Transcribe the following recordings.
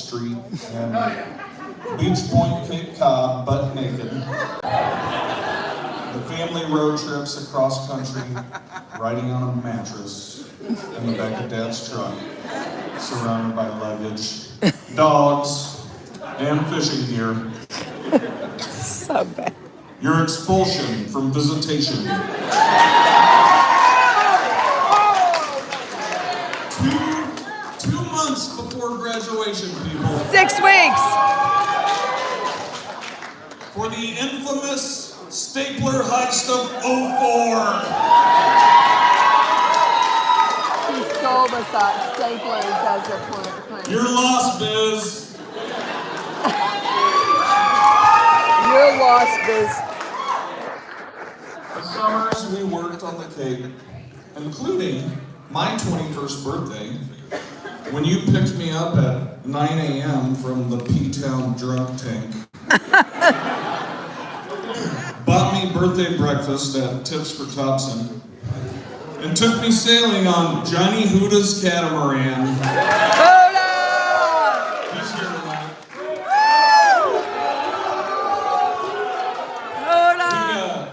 Street and Beach Point, Cape Cod, butt naked. The family road trips across country, riding on a mattress in the back of Dad's truck, surrounded by luggage, dogs, and fishing gear. So bad. Your expulsion from visitation. 2 months before graduation, people. 6 weeks. For the infamous stapler heist of '04. He stole the staplers as a plan. You're lost, Biz. You're lost, Biz. The summers we worked on the Cape, including my 21st birthday, when you picked me up at 9 a.m. from the P-Town drunk tank. Bought me birthday breakfast at Tips for Thompson, and took me sailing on Johnny Huda's catamaran. He's here tonight.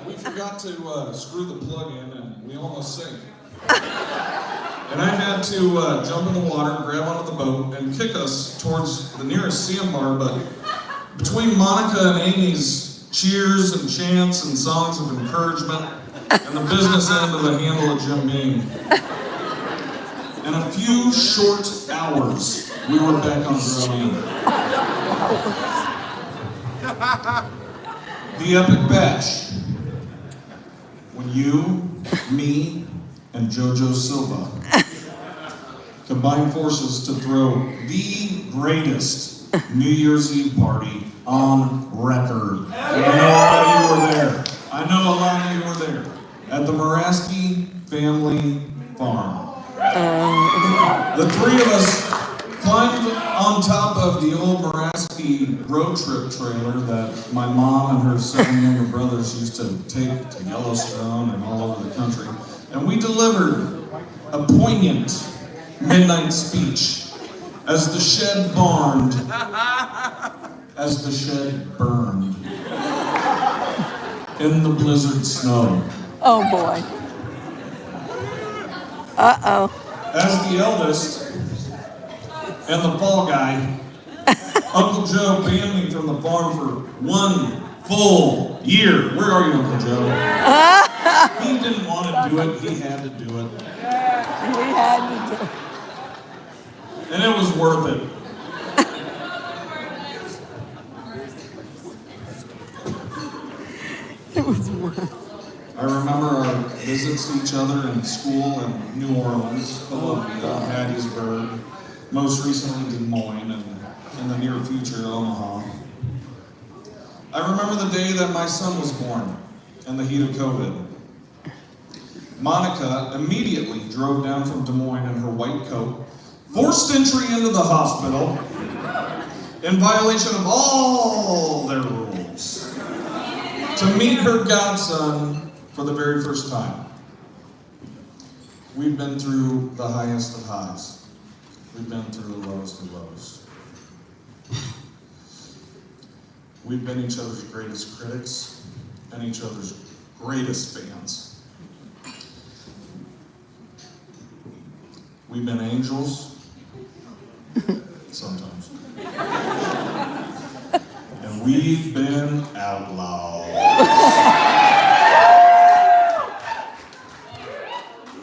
We forgot to screw the plug in, and we almost sank. And I had to jump in the water, grab onto the boat, and kick us towards the nearest sandbar, but between Monica and Amy's cheers and chants and songs of encouragement, and the business end of the handle of Jim Beam, in a few short hours, we were back on dry land. The epic bash. When you, me, and JoJo Silva combined forces to throw the greatest New Year's Eve party on record. I know a lot of you were there. I know a lot of you were there. At the Moraski family farm. The three of us climbed on top of the old Moraski road trip trailer that my mom and her 7 younger brothers used to take to Yellowstone and all over the country. And we delivered a poignant midnight speech as the shed burned in the blizzard snow. Oh boy. Uh-oh. As the eldest and the fall guy, Uncle Joe banned me from the farm for 1 full year. Where are you, Uncle Joe? He didn't want to do it, he had to do it. We had to do it. And it was worth it. It was worth it. I remember our visits to each other in school in New Orleans, Columbia, Hattiesburg, most recently Des Moines, and in the near future, Omaha. I remember the day that my son was born, in the heat of COVID. Monica immediately drove down from Des Moines in her white coat, forced entry into the hospital, in violation of all their rules, to meet her godson for the very first time. We've been through the highest of highs. We've been through the lowest of lows. We've been each other's greatest critics and each other's greatest fans. We've been angels, sometimes. And we've been outlaws.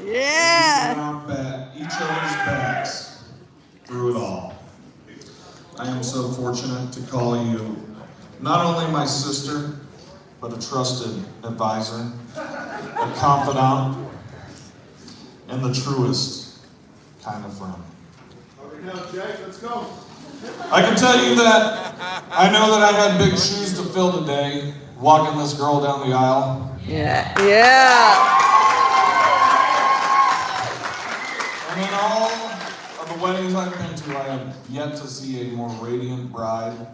Yeah. We've been on each other's backs through it all. I am so fortunate to call you not only my sister, but a trusted advisor, a confidant, and the truest kind of friend. Jake, let's go. I can tell you that I know that I had big shoes to fill today, walking this girl down the aisle. Yeah. Yeah. And in all of the weddings I've been to, I have yet to see a more radiant bride.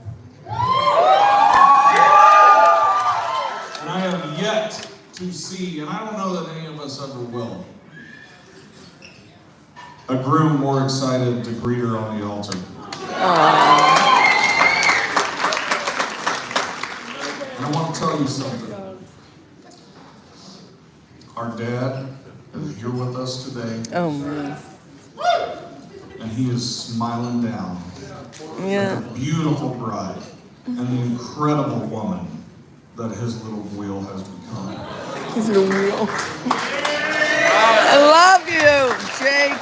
And I have yet to see, and I don't know that any of us ever will, a groom more excited to greet her on the altar. Aww. you something. Our dad is here with us today, Oh man. and he is smiling down Yeah. at the beautiful bride and the incredible woman that his little wheel has become. He's a wheel. I love you, Jake.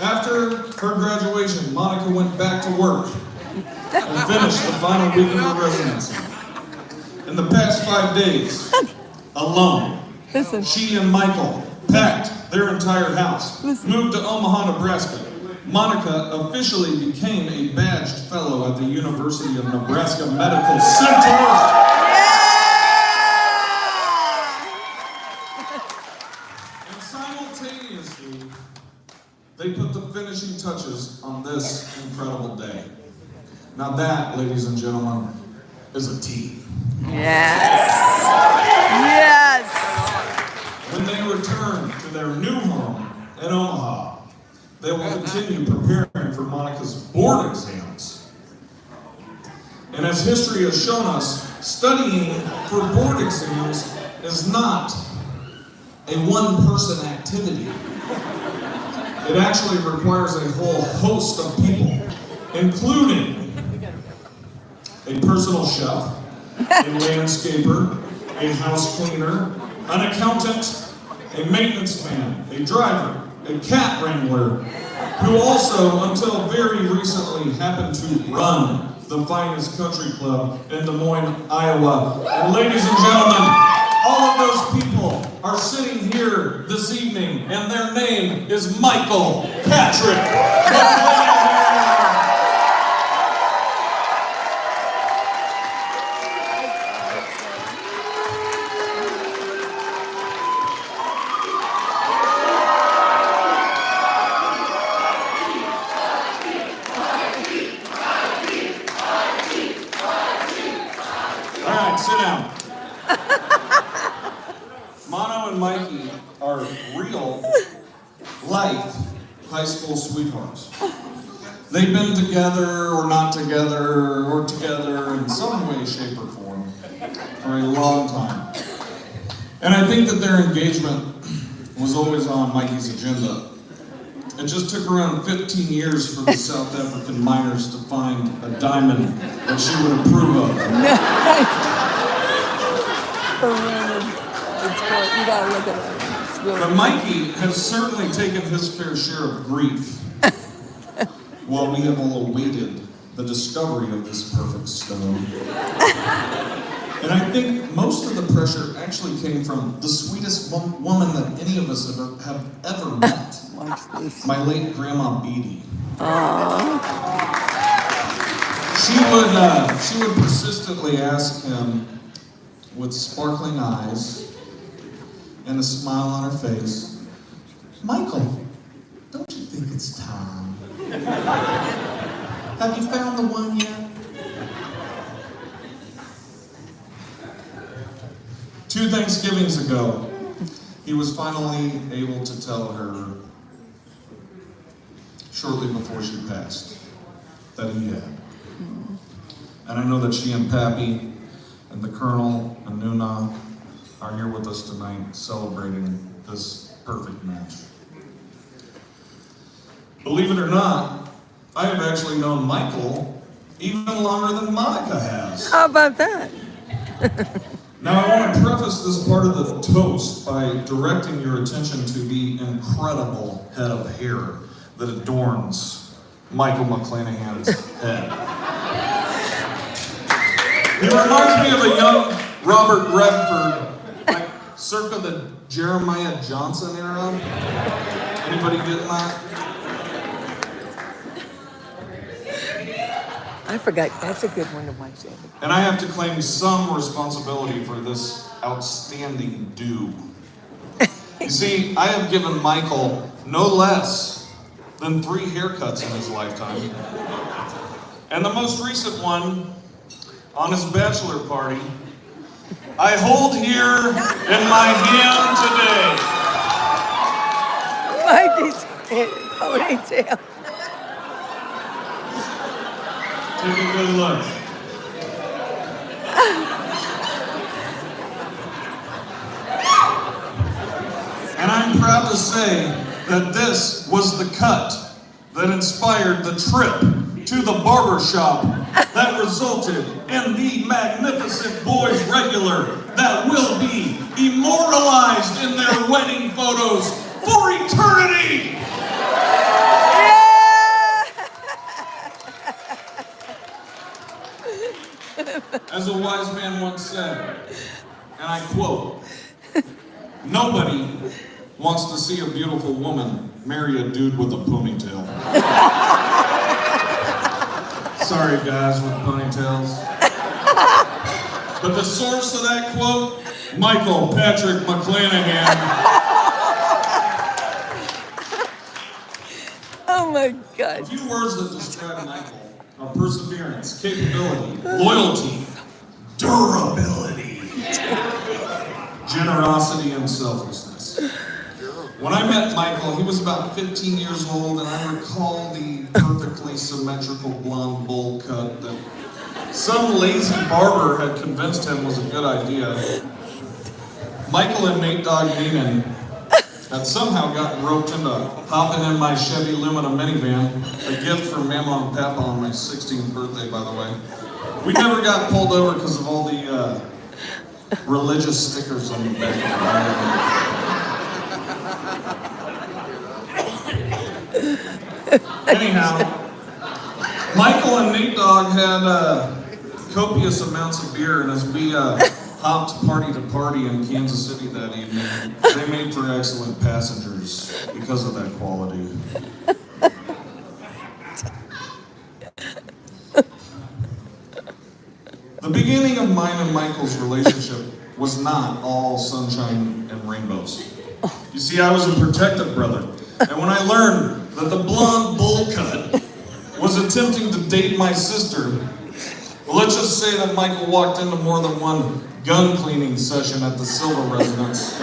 After her graduation, Monica went back to work and finished the final week of her residency. In the past 5 days, alone, Listen. she and Michael packed their entire house, moved to Omaha, Nebraska. Monica officially became a badged fellow at the University of Nebraska Medical Center. And simultaneously, they put the finishing touches on this incredible day. Now that, ladies and gentlemen, is a team. Yes. Yes. When they return to their new home in Omaha, they will continue preparing for Monica's board exams. And as history has shown us, studying for board exams is not a one-person activity. It actually requires a whole host of people, including a personal chef, a landscaper, a house cleaner, an accountant, a maintenance man, a driver, a cat wrangler, who also, until very recently, happened to run the finest country club in Des Moines, Iowa. And ladies and gentlemen, all of those people are sitting here this evening, and their name is Michael, Patrick. All right, sit down. Mono and Mikey are real life high school sweethearts. They've been together or not together or together in some way, shape, or form for a long time. And I think that their engagement was always on Mikey's agenda. It just took around 15 years for the South African miners to find a diamond that she would approve of. It's good. You gotta look at it. It's really But Mikey has certainly taken his fair share of grief while we have all awaited the discovery of this perfect stone. And I think most of the pressure actually came from the sweetest woman that any of us have ever met. Watch this. My late Grandma Beatty. Aww. She would persistently ask him with sparkling eyes and a smile on her face, "Michael, don't you think it's time? Have you found the one yet?" 2 Thanksgivings ago, he was finally able to tell her, shortly before she passed, that he had. And I know that she and Pappy and the Colonel and Nuna are here with us tonight celebrating this perfect match. Believe it or not, I have actually known Michael even longer than Monica has. How about that? Now I want to preface this part of the toast by directing your attention to the incredible head of hair that adorns Michael McClanahan's head. He reminds me of a young Robert Redford, like circa the Jeremiah Johnson era. Anybody getting that? I forgot. That's a good one to watch. David. And I have to claim some responsibility for this outstanding do. You see, I have given Michael no less than 3 haircuts in his lifetime. And the most recent one, on his bachelor party, I hold here in my hand today. Mikey's ponytail. Take a good look. And I'm proud to say that this was the cut that inspired the trip to the barber shop that resulted in the magnificent boys regular that will be immortalized in their wedding photos for eternity. As a wise man once said, and I quote, "Nobody wants to see a beautiful woman marry a dude with a ponytail." Sorry guys with ponytails. But the source of that quote, Michael Patrick McClanahan. Oh my God. A few words that describe Michael are perseverance, capability, loyalty, durability, generosity, and selflessness. When I met Michael, he was about 15 years old, and I recall the perfectly symmetrical blonde bowl cut that some lazy barber had convinced him was a good idea. Michael and Nate Dogg Neenan had somehow gotten roped into hopping in my Chevy Lumina minivan, a gift from Mama and Papa on my 16th birthday, by the way. We never got pulled over because of all the religious stickers on the back of the car. Anyhow, Michael and Nate Dogg had copious amounts of beer, and as we hopped party to party in Kansas City that evening, they made for excellent passengers because of that quality. The beginning of mine and Michael's relationship was not all sunshine and rainbows. You see, I was a protective brother, and when I learned that the blonde bowl cut was attempting to date my sister, well, let's just say that Michael walked into more than one gun cleaning session at the Silva residence.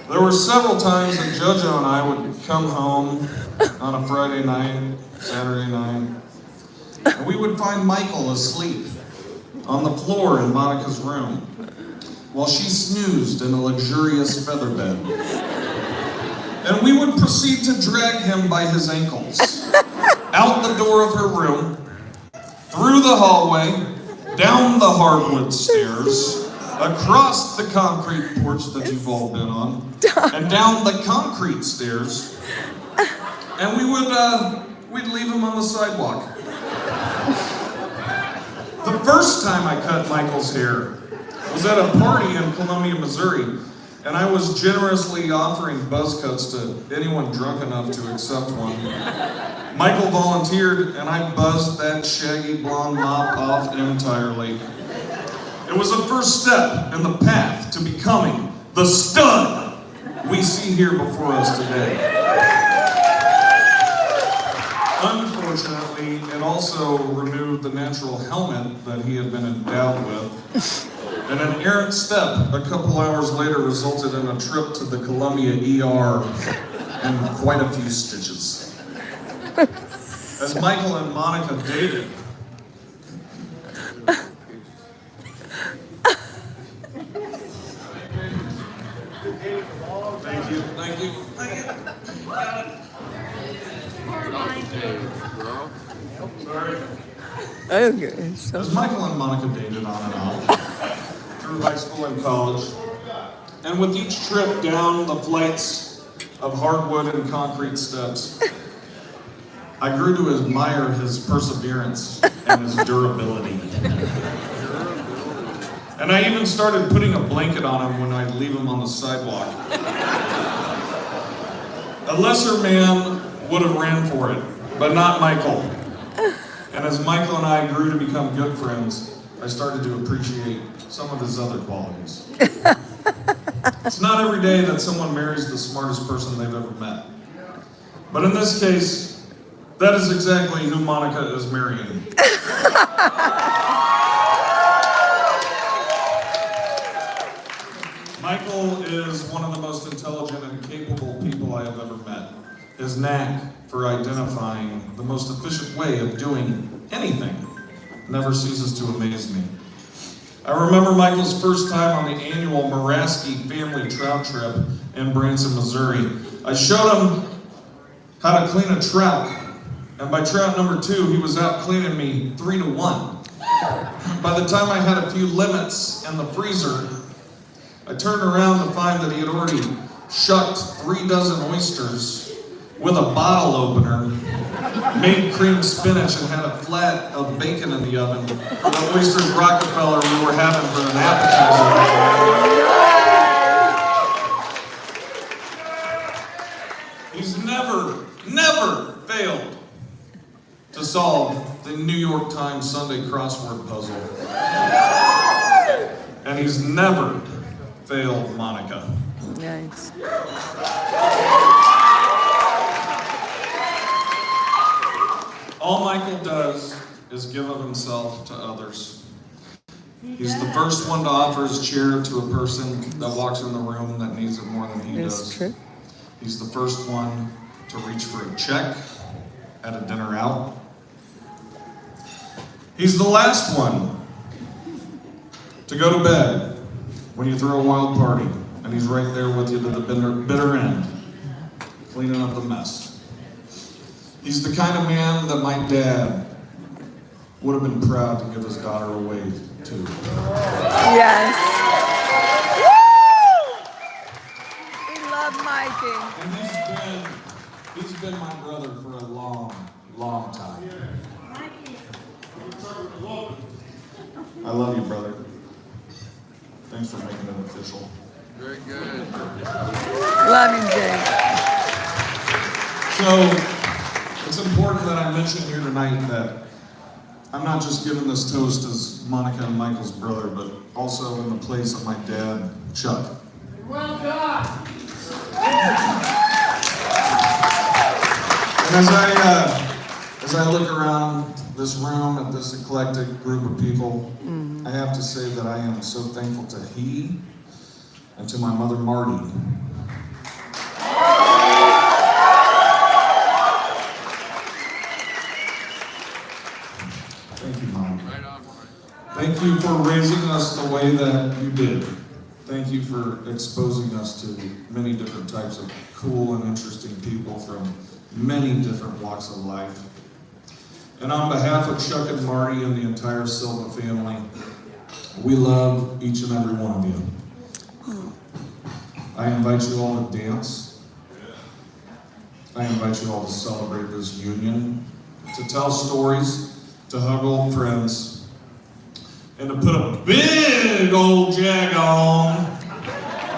There were several times that JoJo and I would come home on a Friday night, Saturday night, and we would find Michael asleep on the floor in Monica's room while she snoozed in a luxurious feather bed. And we would proceed to drag him by his ankles out the door of her room, through the hallway, down the hardwood stairs, across the concrete porch that you've all been on, and down the concrete stairs, and we'd leave him on the sidewalk. The first time I cut Michael's hair was at a party in Columbia, Missouri, and I was generously offering buzz cuts to anyone drunk enough to accept one. Michael volunteered, and I buzzed that shaggy blonde mop off entirely. It was a first step in the path to becoming the stud we see here before us today. Unfortunately, it also removed the natural helmet that he had been endowed with. And an errant step a couple hours later resulted in a trip to the Columbia ER and quite a few stitches. As Michael and Monica dated, thank you. Sorry. Okay. So As Michael and Monica dated on and off through high school and college, and with each trip down the flights of hardwood and concrete steps, I grew to admire his perseverance and his durability. And I even started putting a blanket on him when I'd leave him on the sidewalk. A lesser man would have ran for it, but not Michael. And as Michael and I grew to become good friends, I started to appreciate some of his other qualities. It's not every day that someone marries the smartest person they've ever met. But in this case, that is exactly who Monica is marrying. Michael is one of the most intelligent and capable people I have ever met. his knack for identifying the most efficient way of doing anything never ceases to amaze me. I remember Michael's first time on the annual Maraski family trout trip in Branson, Missouri. I showed him how to clean a trout, and by trout number 2, he was out cleaning me 3-1. By the time I had a few limits in the freezer, I turned around to find that he had already shucked 3 dozen oysters with a bottle opener, made cream spinach, and had a flat of bacon in the oven for the oysters Rockefeller we were having for an appetizer. He's never failed to solve the New York Times Sunday crossword puzzle. And he's never failed Monica. Nice. All Michael does is give of himself to others. He's the first one to offer his chair to a person that walks in the room that needs it more than he does. It's true. He's the first one to reach for a check at a dinner out. He's the last one to go to bed when you throw a wild party, and he's right there with you to the bitter end, cleaning up the mess. He's the kind of man that my dad would have been proud to give his daughter away to. Yes. Woo! We love Mikey. And he's been my brother for a long time. I love you, brother. Thanks for making it official. Very good. Love you, Jake. So, it's important that I mention here tonight that I'm not just giving this toast as Monica and Michael's brother, but also in the place of my dad, Chuck. Well done. And as I look around this room at this eclectic group of people, I have to say that I am so thankful to he and to my mother, Marty. Thank you, Mom. Right on, Mark. Thank you for raising us the way that you did. Thank you for exposing us to many different types of cool and interesting people from many different walks of life. And on behalf of Chuck and Marty and the entire Silva family, we love each and every one of you. I invite you all to dance. I invite you all to celebrate this union, to tell stories, to hug old friends, and to put a big old jag on,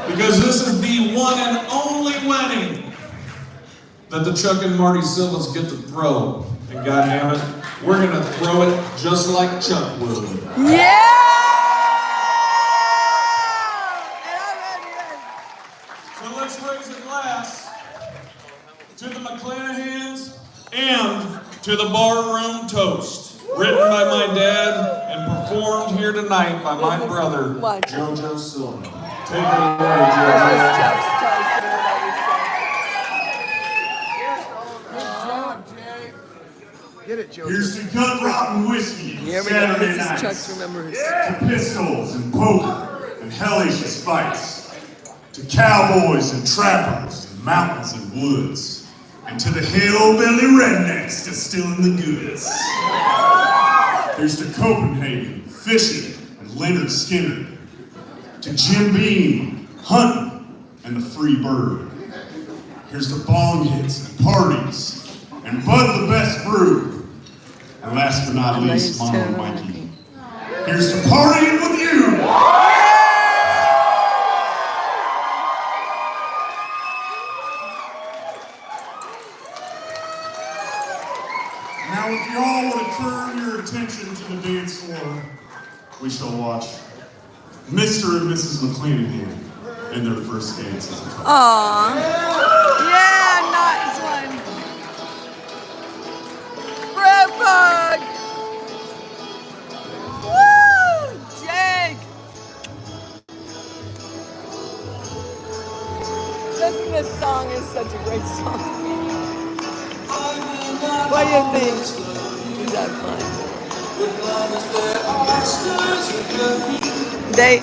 because this is the one and only wedding that the Chuck and Marty Silvas get to throw. And goddammit, we're gonna throw it just like Chuck would. Yeah! So let's raise a glass to the McClanahans and to the barroom toast, written by my dad and performed here tonight by my brother, JoJo Silva. Take it away, JoJo. Chuck's toast, everybody Good job, Jake. Get it, Joe. Here's to gut rotten whiskey and Here we go. Saturday This is nights, Chuck's remembers. to pistols and poker and hellacious fights, to cowboys and trappers and mountains and woods, and to the hillbilly rednecks that's stealing the goods. Here's to Copenhagen, fishing, and Leonard Skinner, to Jim Beam, hunting, and the free bird. Here's to bong hits and parties, and Bud the best brew. And last but not least, Mama and Mikey. Here's to partying with you! Now, if you all want to turn your attention to the dance floor, we shall watch Mr. and Mrs. McClanahan in their first dance as a couple. Aww. Yeah, nice one. Brad Bug. Woo! Jake. This song is such a great song. you think? Is that funny? They